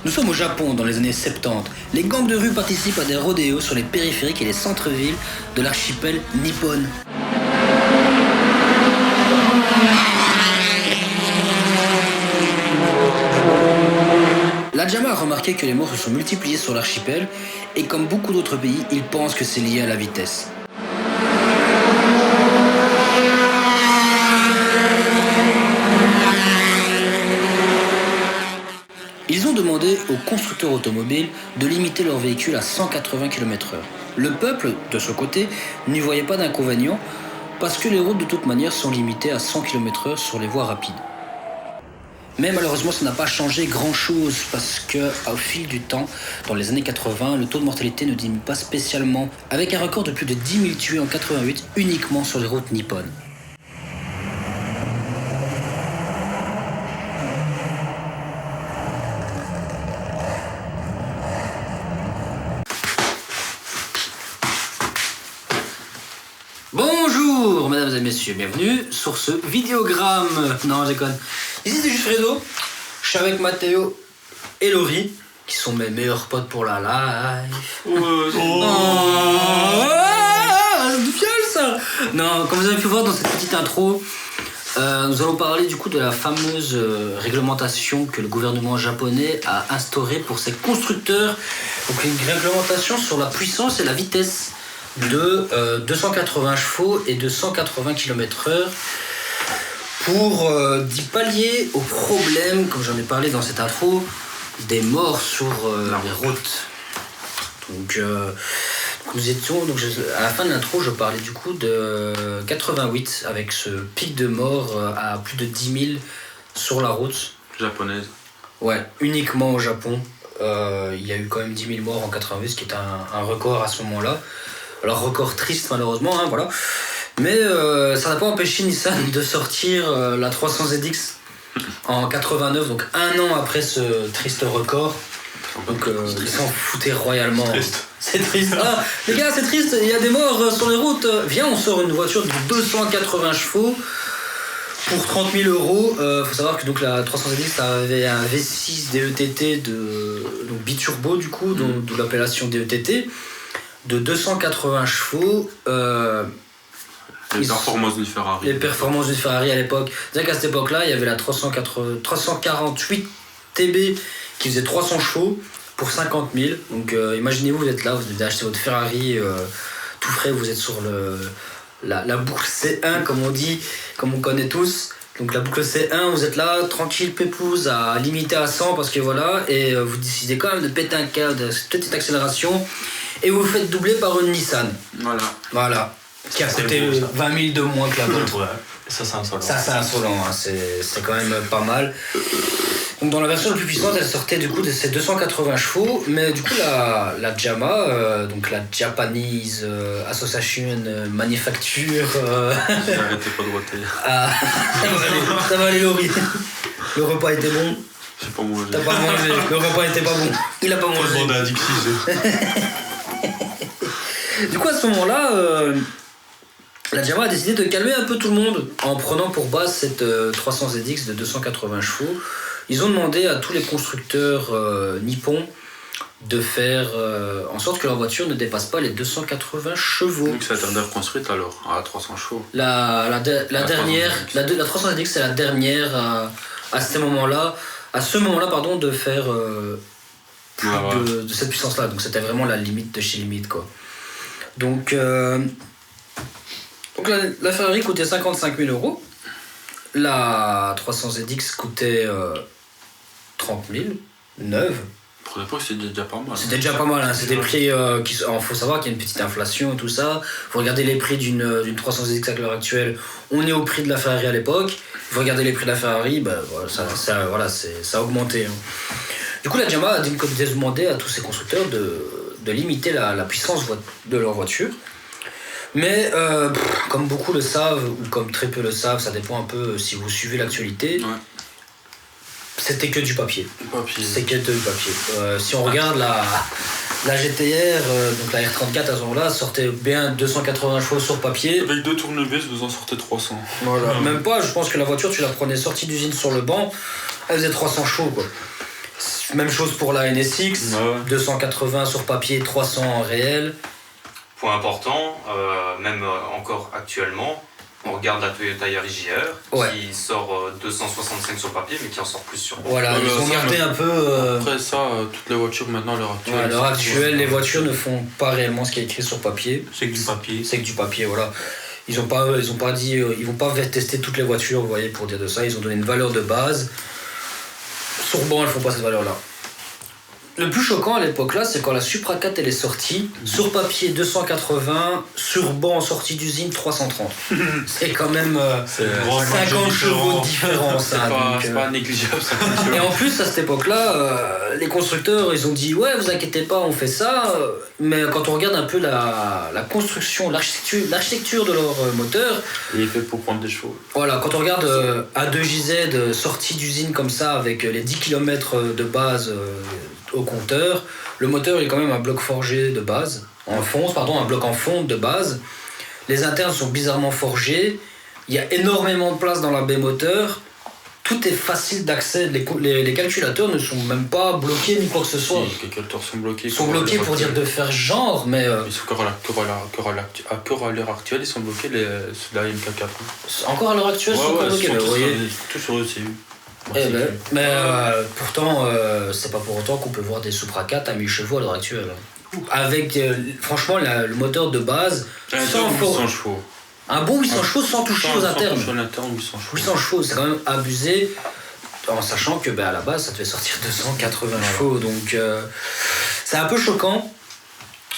Nous sommes au Japon dans les années 70. Les gangs de rue participent à des rodéos sur les périphériques et les centres-villes de l'archipel nippon. La Jama a remarqué que les morts se sont multipliés sur l'archipel et comme beaucoup d'autres pays, ils pensent que c'est lié à la vitesse. Ils ont demandé aux constructeurs automobiles de limiter leurs véhicules à 180 km/h. Le peuple, de ce côté, n'y voyait pas d'inconvénient parce que les routes de toute manière sont limitées à 100 km/h sur les voies rapides. Mais malheureusement, ça n'a pas changé grand-chose parce que, au fil du temps, dans les années 80, le taux de mortalité ne diminue pas spécialement, avec un record de plus de 10 000 tués en 88 uniquement sur les routes nippones. Bonjour mesdames et messieurs, bienvenue sur ce vidéogramme. Non, je déconne. Ici c'est juste Fredo, je suis avec Mathéo et Laurie, qui sont mes meilleurs potes pour la life. C'est du fiel ça. Non, comme vous avez pu voir dans cette petite intro, nous allons parler du coup de la fameuse réglementation que le gouvernement japonais a instaurée pour ses constructeurs. Donc une réglementation sur la puissance et la vitesse de 280 chevaux et de 180 km/h pour d'y pallier au problème, comme j'en ai parlé dans cette intro, des morts sur les routes. Donc nous étions, à la fin de l'intro, je parlais du coup de 88 avec ce pic de morts à plus de 10 000 sur la route. Japonaise. Ouais, uniquement au Japon. Il y a eu quand même 10 000 morts en 88, ce qui est un record à ce moment-là. Alors record triste malheureusement, hein, voilà. Mais ça n'a pas empêché Nissan de sortir la 300ZX en 89, donc un an après ce triste record. Donc ils s'en foutaient royalement. C'est triste. C'est triste. Ah, les gars, c'est triste, il y a des morts sur les routes. Viens, on sort une voiture de 280 chevaux pour 30 000 €. Faut savoir que donc, la 300ZX avait un V6 DETT donc biturbo du coup, d'où l'appellation DETT. De 280 chevaux. Les performances d'une Ferrari. Les performances d'une Ferrari à l'époque. C'est-à-dire qu'à cette époque-là, il y avait la 348 TB qui faisait 300 chevaux pour 50 000. Donc imaginez-vous, vous êtes là, vous avez acheté votre Ferrari tout frais, vous êtes sur la boucle C1, comme on dit, comme on connaît tous. Donc la boucle C1, vous êtes là, tranquille, pépouze, à limiter à 100 parce que voilà, et vous décidez quand même de péter un câble de cette petite accélération. Et vous vous faites doubler par une Nissan. Voilà. Qui a coûté 20 000 de moins que la vôtre. Ouais, ça c'est insolent. Ça c'est insolent, hein. C'est quand même pas mal. Donc dans la version la plus puissante, elle sortait du coup de ces 280 chevaux, mais du coup la JAMA, donc la Japanese Association Manufacture... Arrêtez pas de roter. Ça va aller Laurie. Le repas était bon. J'ai pas mangé. T'as pas mangé, le repas était pas bon. Il a pas mangé. Faut demander à Dixie. Du coup à ce moment-là, la JAMA a décidé de calmer un peu tout le monde en prenant pour base cette 300ZX de 280 chevaux. Ils ont demandé à tous les constructeurs nippons de faire en sorte que leur voiture ne dépasse pas les 280 chevaux. Donc c'est la dernière construite alors, à 300 chevaux. La dernière, la 300ZX c'est la dernière à ce moment-là, de faire plus de cette puissance-là. Donc c'était vraiment la limite de chez limite quoi. Donc la Ferrari coûtait 55 000 €. La 300ZX coûtait 30 000, neuve. Pour l'époque, c'était déjà pas mal. C'était déjà pas mal, hein. C'est des prix faut savoir qu'il y a une petite inflation et tout ça. Vous regardez les prix d'une 300ZX à l'heure actuelle, on est au prix de la Ferrari à l'époque. Vous regardez les prix de la Ferrari, ça a augmenté. Hein. Du coup, la JAMA a demandé à tous ces constructeurs de limiter la puissance de leur voiture. Mais comme beaucoup le savent, ou comme très peu le savent, ça dépend un peu si vous suivez l'actualité, ouais. C'était que du papier. C'est que du papier. Si on regarde la GTR, donc la R34 à ce moment-là, sortait bien 280 chevaux sur papier. Avec 2 tournevis, vous en sortez 300. Voilà. Même pas, je pense que la voiture, tu la prenais sortie d'usine sur le banc, elle faisait 300 chevaux quoi. Même chose pour la NSX, Ouais. 280 sur papier, 300 en réel. Point important, même encore actuellement, on regarde la Toyota Yaris JR Ouais. qui sort 265 sur papier mais qui en sort plus sur bois. Voilà, Ouais, ils bah, ont ça, gardé mais- un peu... Après ça, toutes les voitures maintenant, à l'heure actuelle. à l'heure c'est- actuelle, les voitures ne font pas réellement ce qui est écrit sur papier. C'est que du papier. C'est que du papier, voilà. Ils ont pas dit, ils vont pas tester toutes les voitures, vous voyez, pour dire de ça. Ils ont donné une valeur de base. Sur banc, elles font pas cette valeur-là. Le plus choquant à l'époque là, c'est quand la Supra 4 elle est sortie, sur papier 280, sur banc sortie d'usine 330. C'est quand même C'est Grand 50 chevaux de différence. c'est hein, pas, donc, c'est pas négligeable, ça. Et en plus, à cette époque-là, les constructeurs, ils ont dit « Ouais, vous inquiétez pas, on fait ça. » Mais quand on regarde un peu la construction, l'architecture de leur moteur, Il est fait pour prendre des chevaux. voilà, quand on regarde A2JZ sortie d'usine comme ça, avec les 10 km de base au compteur, le moteur il est quand même un bloc forgé de base, un bloc en fonte de base. Les internes sont bizarrement forgés. Il y a énormément de place dans la baie moteur. Tout est facile d'accès. Les calculateurs ne sont même pas bloqués ni quoi que ce soit. Si, les calculateurs sont bloqués. Ils sont bloqués pour dire de faire genre, mais Ils sont encore à l'heure actuelle, ils sont bloqués, ceux de la MK4. encore à l'heure actuelle, ils sont encore bloqués. Mais vous voyez. Tout sur ECU. Eh ben, mais pourtant, c'est pas pour autant qu'on peut voir des Supra 4 à 1000 chevaux à l'heure actuelle. Avec, franchement, le moteur de base, sans 800 chevaux. un bon 800 chevaux sans toucher aux internes. Sans l'interne, 800 chevaux. 800 chevaux, c'est quand même abusé, en sachant que à la base, ça devait sortir 280 chevaux. Donc, c'est un peu choquant.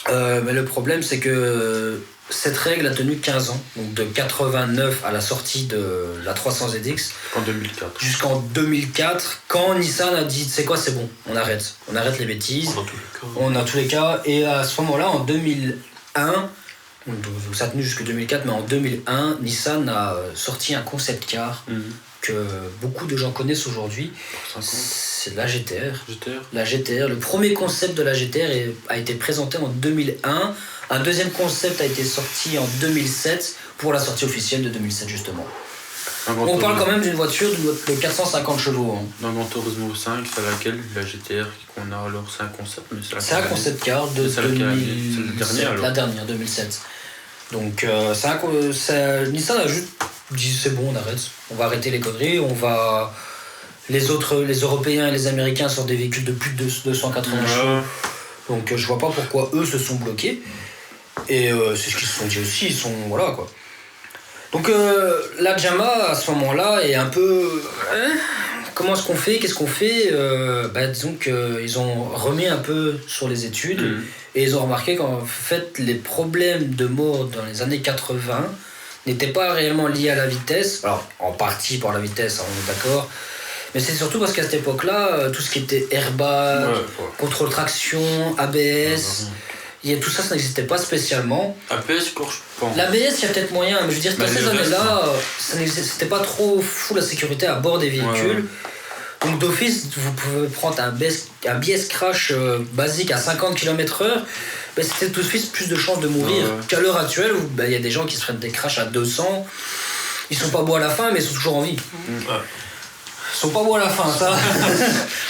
Mais le problème, c'est que cette règle a tenu 15 ans. Donc, de 89 à la sortie de la 300ZX, En 2004. jusqu'en 2004, quand Nissan a dit c'est quoi, c'est bon, on arrête les bêtises, Dans tous les cas. on a tous les cas. Et à ce moment-là, en 2001, donc ça a tenu jusqu'en 2004, mais en 2001, Nissan a sorti un concept car que beaucoup de gens connaissent aujourd'hui. 50. C'est la GTR. GTR. La GTR, le premier concept de la GTR a été présenté en 2001. Un deuxième concept a été sorti en 2007 pour la sortie officielle de 2007 justement. On parle quand même d'une voiture de 450 chevaux. Hein. Dans Gran Turismo 5, c'est laquelle la GTR qu'on a alors? C'est un concept, mais c'est C'est un concept car de C'est laquelle année? C'est le 2007. dernier, alors? La dernière, 2007. Donc Nissan a juste dit c'est bon, on arrête. On va arrêter les conneries. On va... Les Européens et les Américains sortent des véhicules de plus de 280 chevaux. Donc je vois pas pourquoi eux se sont bloqués. Et c'est ce qu'ils se sont dit aussi. Ils sont... Voilà quoi. Donc la JAMA à ce moment-là est un peu... comment est-ce qu'on fait? Qu'est-ce qu'on fait? Disons qu'ils ont remis un peu sur les études et ils ont remarqué qu'en fait les problèmes de mort dans les années 80 n'étaient pas réellement liés à la vitesse. Alors en partie par la vitesse, hein, on est d'accord. Mais c'est surtout parce qu'à cette époque-là, tout ce qui était airbag, contrôle traction, ABS... tout ça n'existait pas spécialement. ABS, je pense. L'ABS, il y a peut-être moyen, mais je veux dire, dans ces années-là, c'était pas trop fou la sécurité à bord des véhicules. Donc d'office, vous pouvez prendre un BS crash basique à 50 km/h, c'était tout de suite plus de chances de mourir qu'à l'heure actuelle où il y a des gens qui se prennent des crashs à 200. Ils sont pas beaux à la fin, mais ils sont toujours en vie. Ils sont pas beaux à la fin, ça.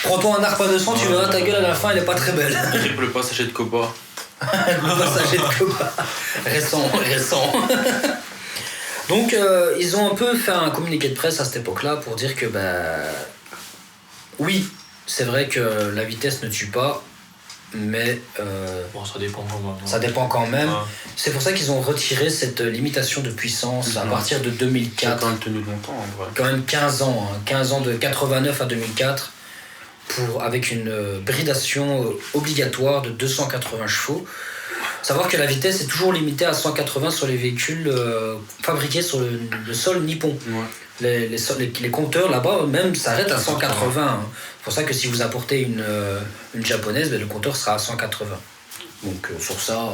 Prends-toi un arc à 200, tu verras ta gueule à la fin, elle est pas très belle. Le passager de Copa. Le passager de Copa. Récent. Donc, ils ont un peu fait un communiqué de presse à cette époque-là pour dire que, oui, c'est vrai que la vitesse ne tue pas, mais Bon, ça dépend quand même. ça dépend quand même. C'est pour ça qu'ils ont retiré cette limitation de puissance à partir de 2004. Ça a quand même tenu longtemps, en vrai. Quand même 15 ans, hein, 15 ans de 89 à 2004, avec une bridation obligatoire de 280 chevaux. Savoir que la vitesse est toujours limitée à 180 sur les véhicules fabriqués sur le sol nippon. Les compteurs là-bas même s'arrêtent à 180. Hein. C'est pour ça que si vous apportez une japonaise, le compteur sera à 180. Donc sur ça,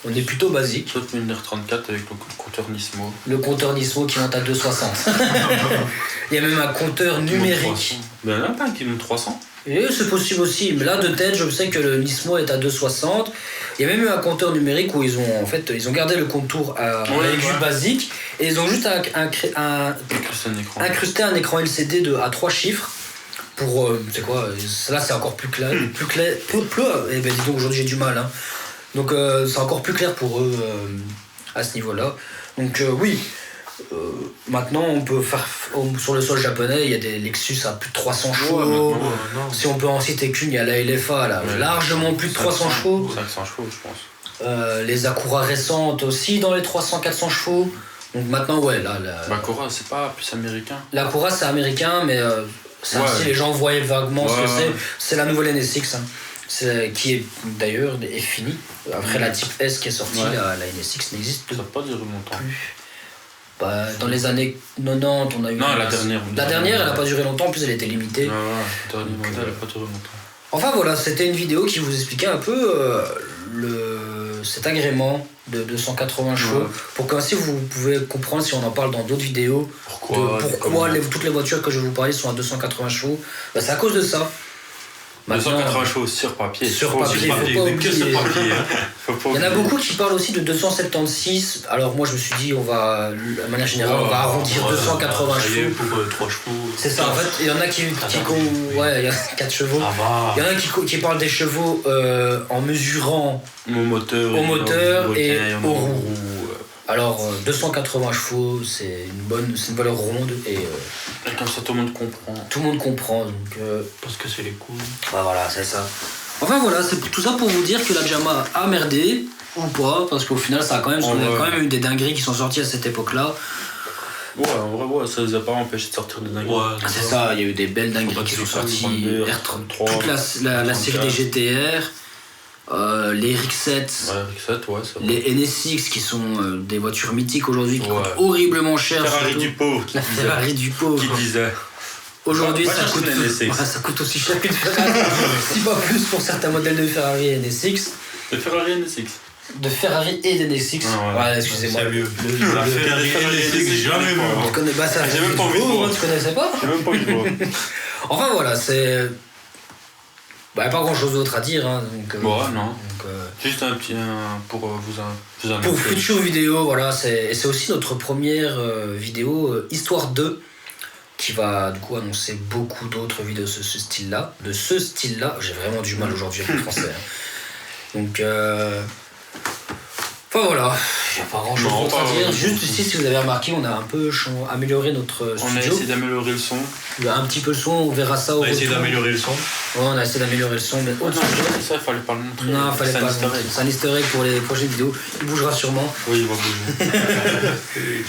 on est plutôt basique. Sauf une R34 avec le compteur Nismo. Le compteur Nismo qui monte à 260. Il y a même un compteur numérique. Ben là, pas un qui monte 300. Et c'est possible aussi, mais là de tête je sais que le Nismo est à 260. Il y a même eu un compteur numérique où ils ont gardé le contour aigu basique et ils ont juste incrusté un écran LCD à 3 chiffres pour c'est quoi, là c'est encore plus clair, et ben dis donc aujourd'hui j'ai du mal, hein. Donc c'est encore plus clair pour eux à ce niveau-là. Donc oui, maintenant on peut faire sur le sol japonais, il y a des Lexus à plus de 300 chevaux. Si on peut en citer qu'une, il y a la LFA là, largement plus de 300 chevaux. 500 chevaux, je pense. Les Acura récentes aussi dans les 300-400 chevaux. Donc maintenant, ouais, là. Acura, c'est pas plus américain. L'Acura, c'est américain, mais ça aussi, les gens voyaient vaguement ce que c'est. C'est la nouvelle NSX, hein, qui est d'ailleurs est finie. Après la Type S qui est sortie, la NSX n'existe plus. Ça n'a pas duré longtemps. Bah, dans les années 90, on a eu. Non, la dernière. La dernière, elle n'a pas duré longtemps, en plus elle était limitée. La dernière modèle, elle n'a pas duré longtemps. Enfin voilà, c'était une vidéo qui vous expliquait un peu cet agrément de 280 chevaux, pour que ainsi vous pouvez comprendre, si on en parle dans d'autres vidéos, pourquoi toutes les voitures que je vais vous parler sont à 280 chevaux. Bah, c'est à cause de ça. Maintenant, 280 chevaux sur papier. Sur papier, faut pas oublier. Il y en a beaucoup qui parlent aussi de 276. Alors moi je me suis dit, de manière générale, on va arrondir 280 chevaux. Pour 3 chevaux. C'est ça, en fait, il y en a qui il y a 4 chevaux. Il y en a qui parlent des chevaux en mesurant au moteur et aux roues. Alors 280 chevaux, c'est une valeur ronde et comme ça tout le monde comprend. Tout le monde comprend, donc parce que c'est les couilles. Bah voilà, c'est ça. Enfin voilà, c'est tout ça pour vous dire que la Jama a merdé ou pas, parce qu'au final ça a quand même eu des dingueries qui sont sorties à cette époque-là. Ouais, en vrai, ça les a pas empêchés de sortir des dingueries. C'est ça, il y a eu des belles dingueries qui sont sorties. Toute la série des GTR. Les RX-7, les NSX qui sont des voitures mythiques aujourd'hui qui coûtent horriblement cher. Ferrari du pauvre. La Ferrari du pauvre. Qui disait. Aujourd'hui ça coûte aussi cher qu'une Ferrari. Si pas plus pour certains modèles de Ferrari et NSX. De Ferrari NSX. De Ferrari et d'NSX. Excusez-moi. C'est mieux. La Ferrari NSX, jamais vu. Tu connais pas ça? J'ai même pas envie de voir. Tu connaissais pas? J'ai même pas envie de voir. Enfin voilà, c'est. Bah, pas grand chose d'autre à dire, hein, donc, non. Juste un petit. Pour vous pour future vidéo, voilà, c'est aussi notre première vidéo Histoire 2 qui va du coup annoncer beaucoup d'autres vidéos de ce style-là. J'ai vraiment du mal aujourd'hui avec le français. Hein. Donc, enfin voilà, il n'y a pas grand chose d'autre à dire. Juste ici, si vous avez remarqué, on a un peu amélioré notre studio. On a essayé d'améliorer le son. Un petit peu le son, on verra ça au retour. On a essayé d'améliorer le son. Ouais, on a essayé d'améliorer le son, mais autre sujet. Ça, il fallait pas le montrer. Non, il fallait pas le montrer. C'est un easter egg pour les prochaines vidéos. Il bougera sûrement. Oui, il va bouger.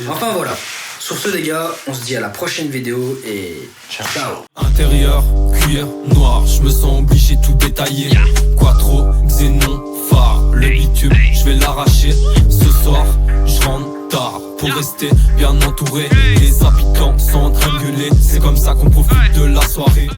Enfin voilà. Sur ce les gars, on se dit à la prochaine vidéo et ciao. Intérieur, cuir, noir, je me sens obligé de tout détailler. Quattro, xénon, phare, le bitume, je vais l'arracher. Ce soir, je rentre tard pour rester bien entouré. Les habitants sont en train de gueuler, c'est comme ça qu'on profite de la soirée.